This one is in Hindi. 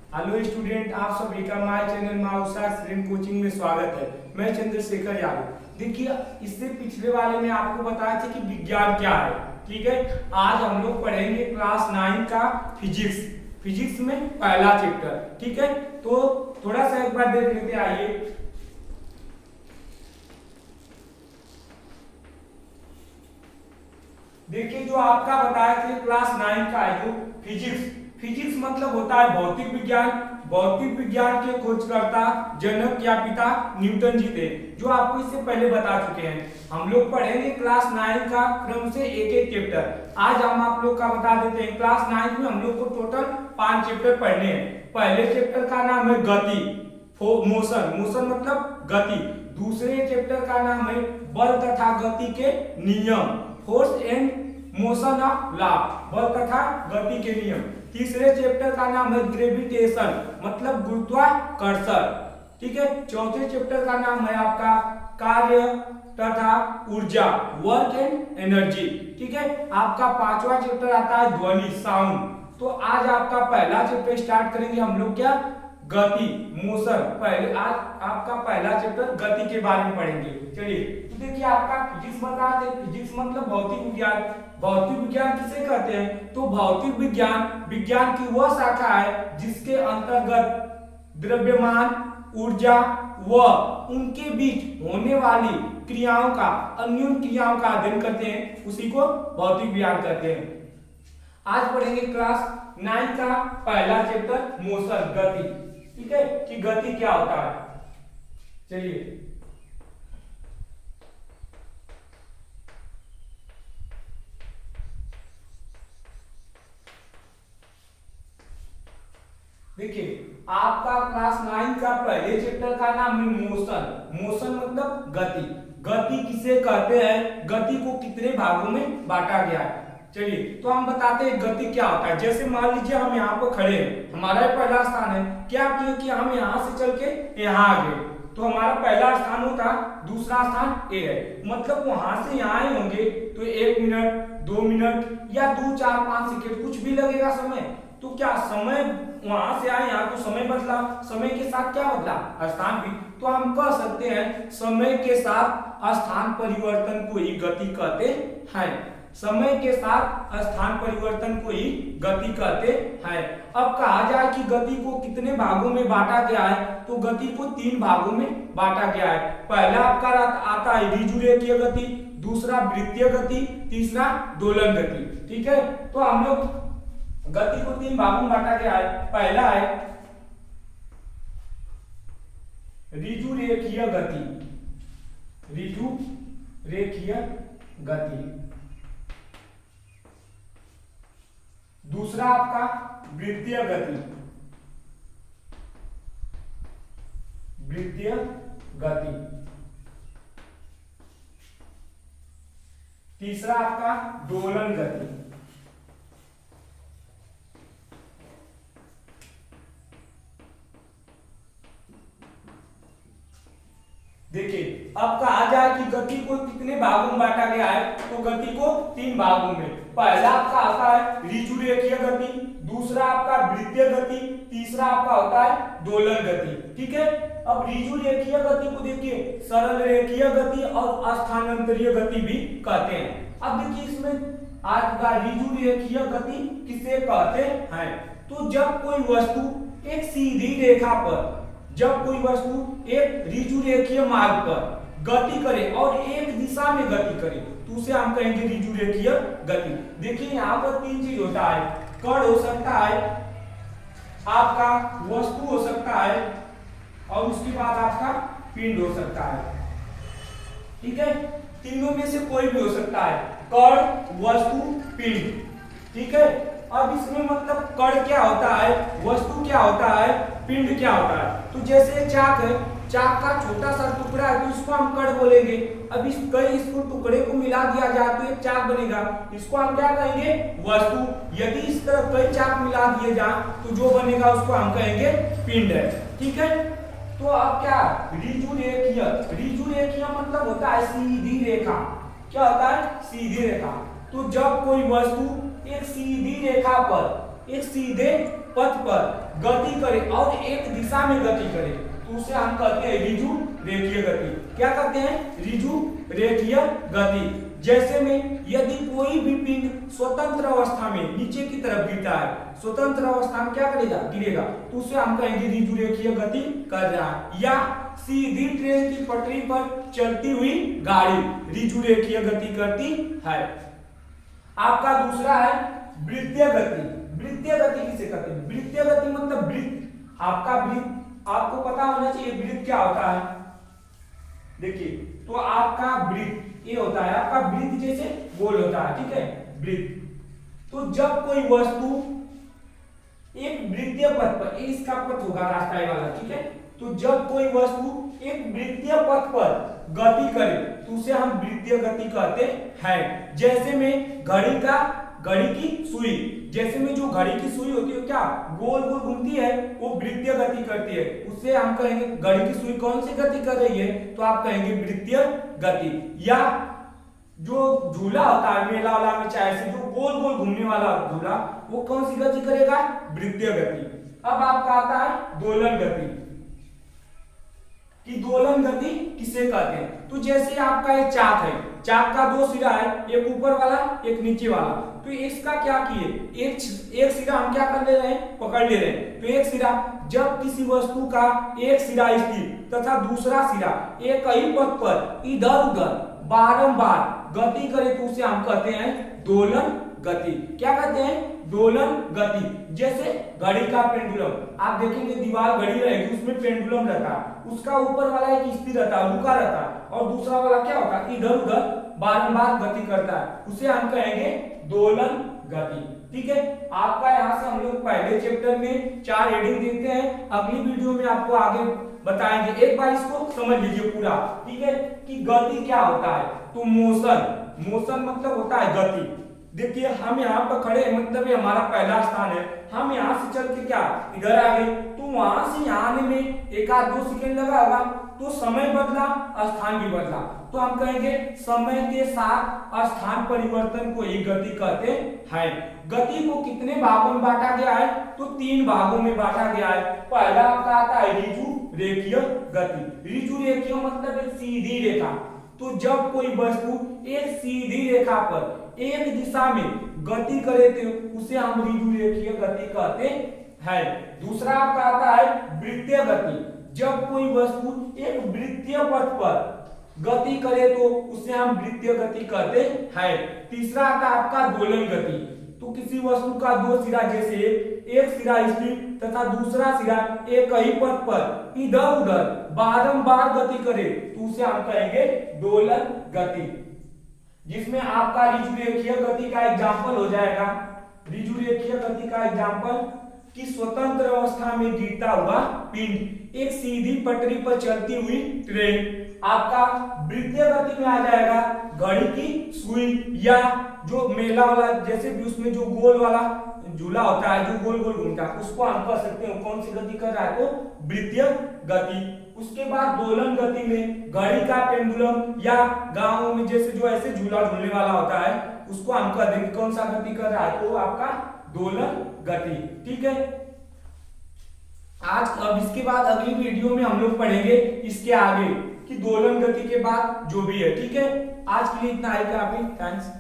हेलो स्टूडेंट, आप सभी का हमारे चैनल माउसा स्टूडेंट कोचिंग में स्वागत है। मैं चंद्रशेखर यादव। देखिए, इससे पिछले वाले में आपको बताया था कि विज्ञान क्या है। ठीक है, आज हम लोग पढ़ेंगे क्लास 9 का फिजिक्स। फिजिक्स में पहला चैप्टर। ठीक है, तो थोड़ा सा एक बार देख लेते हैं, आइए। देखिए, जो आपका बताया था क्लास 9 का है जो फिजिक्स। फिजिक्स मतलब होता है भौतिक विज्ञान। भौतिक विज्ञान के खोजकर्ता जनक या पिता न्यूटन जी थे, जो आपको इससे पहले बता चुके हैं। हम लोग पढ़ेंगे क्लास 9 का क्रम से एक एक चैप्टर। आज हम आप लोग का बता देते हैं, क्लास 9 में हम लोग को टोटल 5 चैप्टर पढ़ने हैं। पहले चैप्टर का नाम है गति, मोशन। मोशन मतलब गति। दूसरे चैप्टर का नाम है बल तथा गति के नियम, force and motion of law, बल तथा गति के नियम। तीसरे चैप्टर का नाम है ग्रेविटेशन, मतलब गुरुत्वाकर्षण। ठीक है, चौथे चैप्टर का नाम है आपका कार्य तथा ऊर्जा, वर्क एंड एनर्जी। ठीक है, आपका पांचवा चैप्टर आता है ध्वनि, साउंड। तो आज आपका पहला चैप्टर स्टार्ट करेंगे हम लोग, क्या, गति, मोशन। पहले आज आपका पहला चैप्टर गति के बारे में पढ़ेंगे। चलिए, तो देखिए आपका फिजिक्स बता दें। फिजिक्स मतलब भौतिक विज्ञान। भौतिक विज्ञान किसे कहते हैं? तो भौतिक विज्ञान विज्ञान की वह शाखा है जिसके अंतर्गत द्रव्यमान, ऊर्जा व उनके बीच होने वाली क्रियाओं का, अन्योन्य क्रियाओं का अध्ययन करते हैं, उसी को भौतिक विज्ञान कहते हैं। आज पढ़ेंगे क्लास 9 का पहला चैप्टर मोशन, गति। ठीक है, कि गति क्या होता है। चलिए, देखिए आपका क्लास 9 का पहले चैप्टर का नाम है मोशन। मोशन मतलब गति। गति किसे कहते हैं, गति को कितने भागों में बांटा गया है। चलिए, तो हम बताते हैं गति क्या होता है। जैसे मान लीजिए हम यहाँ पर खड़े हैं, हमारा पहला स्थान है। क्या किए कि हम यहाँ से चल के यहाँ आ गए, तो हमारा पहला स्थान होता, दूसरा स्थान ए है। मतलब वहां से यहाँ आए होंगे तो 1 मिनट, 2 मिनट या 2, 4, 5 सेकेंड कुछ भी लगेगा समय। तो क्या समय वहां से आए यहाँ तो समय बदला, समय के साथ क्या बदला, स्थान भी। तो हम कह सकते हैं समय के साथ स्थान परिवर्तन को ही गति कहते हैं। समय के साथ स्थान परिवर्तन को ही गति कहते हैं। अब कहा जाए कि गति को कितने भागों में बांटा गया है, तो गति को 3 भागों में बांटा गया है। पहला आपका आता है ऋजुरेखीय गति, दूसरा वृत्तीय गति, तीसरा दोलन गति। ठीक है, तो हम लोग गति को 3 भागों में बांटा गया है। पहला है ऋजुरेखीय गति, ऋजुरेखीय गति। दूसरा आपका वृत्तीय गति, वृत्तीय गति। तीसरा आपका दोलन गति। देखिए, अब कहा जाए कि गति को कितने भागों में बांटा गया है, तो गति को 3 भागों में। पहला आपका आता है ऋजुरेखीय गति, दूसरा आपका वृत्तीय गति, तीसरा आपका होता है दोलन गति। ठीक है, अब ऋजुरेखीय गति को देखिए सरल रेखीय गति और स्थानांतरीय गति भी कहते हैं। अब देखिए इसमें आज का ऋजुरेखीय गति किसे कहते हैं, तो जब कोई वस्तु एक सीधी रेखा पर, जब कोई वस्तु एक ऋजुरेखीय मार्ग पर गति करे और एक दिशा में गति करे, तो उसे हम कहेंगे ऋजुरेखीय गति। देखिए यहाँ पर 3 चीज होता है, कण हो सकता है, आपका वस्तु हो सकता है, और उसके बाद आपका पिंड हो सकता है। ठीक है, तीनों में से कोई भी हो सकता है, कण, वस्तु, पिंड। ठीक है, अब इसमें मतलब कण क्या होता है, वस्तु क्या होता है, पिंड क्या होता है। तो जैसे चाक है, चाक का छोटा सा टुकड़ा है तो इसको हम कण बोलेंगे। अब इसको टुकड़े को मिला दिया जाए तो एक चाक बनेगा, इसको हम क्या कहेंगे, वस्तु। यदि इस तरह कई चाक मिला दिए जाए तो जो बनेगा उसको हम कहेंगे पिंड है। ठीक है, तो अब क्या, ऋजुरेखीय, ऋजुरेखीय मतलब होता है सीधी रेखा। क्या होता है, सीधी रेखा। तो जब कोई वस्तु एक सीधी रेखा पर एक सीधे पथ पर गति करे और एक दिशा में गति करे तो उसे हम कहते हैं ऋजु रेखीय गति। क्या कहते हैं? ऋजु रेखीय गति। जैसे में यदि कोई भी पिंड स्वतंत्र अवस्था में नीचे की तरफ गिरता है, स्वतंत्र अवस्था में क्या करेगा? गिरेगा, तो उसे हम कहेंगे ऋजु रेखीय गति कर रहा है। या सीधी ट्रेन की पटरी पर चलती हुई गाड़ी ऋजु रेखीय गति करती है। आपका दूसरा है वृत्तीय गति। वृत्तीय गति किसे कहते हैं? वृत्तीय गति मतलब वृत्त, आपका वृत्त आपको पता होना चाहिए वृत्त क्या होता है। देखिए, तो आपका वृत्त ये होता है, आपका वृत्त जैसे गोल होता है, ठीक है, वृत्त। तो जब कोई वस्तु एक वृत्तीय पथ पर, इसका पथ होगा रास्ता वाला, ठीक है, तो जब कोई वस्तु एक वृत्तीय पथ पर गति करे तो उसे हम वृत्तीय गति कहते हैं। जैसे में घड़ी की सुई, जैसे में जो घड़ी की सुई होती है क्या गोल गोल घूमती है, वो वृत्तीय गति करती है, उससे हम कहेंगे घड़ी की सुई कौन सी गति कर रही है, तो आप कहेंगे वृत्तीय गति। या जो झूला होता है मेला वाला में चाहे से जो गोल गोल घूमने वाला झूला, वो कौन सी गति करेगा? वृत्तीय गति। अब आपका आता है दोलन गति, कि दोलन गति किसे कहते हैं? तो जैसे आपका एक चाक है, चाक का दो सिरा है, एक ऊपर वाला एक नीचे वाला, तो इसका क्या किए, एक सिरा हम क्या कर ले रहे हैं? पकड़ ले रहे हैं। तो एक सिरा, जब किसी वस्तु का एक सिरा स्थिर तथा दूसरा सिरा एक ही पथ पर इधर उधर बारंबार गति करे तो उसे हम कहते हैं दोलन गति। क्या कहते हैं? दोलन गति। जैसे घड़ी का पेंडुलम, आप देखेंगे दीवार घड़ी रहेगी, उसमें पेंडुलम रहता है, उसका ऊपर वाला एक स्थिर रहता है, रुका रहता है, और दूसरा वाला क्या होता है? इधर उधर बारंबार गति करता है, उसे हम कहेंगे दोलन गति। ठीक है, आपका यहाँ से हम लोग पहले चैप्टर में 4 हेडिंग देखते हैं, अगली वीडियो में आपको आगे बताएंगे। एक बार इसको समझ लीजिए पूरा, ठीक है, कि गति क्या होता है। तो मोशन मतलब होता है गति। देखिए, हम यहाँ पर खड़े हैं, मतलब ये हमारा पहला स्थान है, हम यहाँ से चल के क्या इधर आ गए, तो वहां से यहाँ आने में 1-2 सेकंड लगा होगा, तो समय बदला, स्थान भी बदला, तो हम कहेंगे समय के साथ स्थान परिवर्तन को ही गति कहते हैं। गति को कितने भागों में बांटा गया है? तो 3 भागों में बांटा गया है। पहला आपका आता है ऋजु रेखीय गति। ऋजु रेखीय मतलब एक सीधी रेखा, तो जब कोई वस्तु एक सीधी रेखा पर एक दिशा में गति करे तो उसे हम ऋजु रेखीय गति कहते हैं। दूसरा आपका आता है वृत्तीय गति। जब कोई वस्तु एक वृत्तीय पथ पर गति करे तो उसे हम वृत्तीय गति कहते हैं। तीसरा आता है आपका दोलन गति। तो किसी वस्तु का 2 सिरा, जैसे एक सिरा स्थिर तथा दूसरा सिरा एक ही पथ पर इधर उधर बारंबार गति करे तो उसे हम कहेंगे दोलन गति। जिसमें आपका ऋजु रेखीय गति का एग्जाम्पल हो जाएगा। ऋजु रेखीय गति का एग्जाम्पल कि स्वतंत्र अवस्था में गिरता हुआ पिंड, एक सीधी पटरी पर चलती हुई ट्रेन। आपका वृत्तीय गति में आ जाएगा घड़ी की सुई, या जो मेला वाला, जैसे भी उसमें जो गोल वाला झूला होता है जो गोल गोल घूमता है, उसको हम कह सकते हैं कौन सी गति कर रहा है, तो वृत्तीय गति। उसके बाद दोलन गति में घड़ी का पेंडुलम, या गांवों में जैसे जो ऐसे झूला झूलने वाला होता है, उसको हम कह देंगे कौन सा गति कर रहा है, तो आपका दोलन गति। ठीक है, आज अब इसके बाद अगली वीडियो में हम लोग पढ़ेंगे इसके आगे कि दोलन गति के बाद जो भी है। ठीक है, आज के लिए इतना ही काफी। थैंक्स।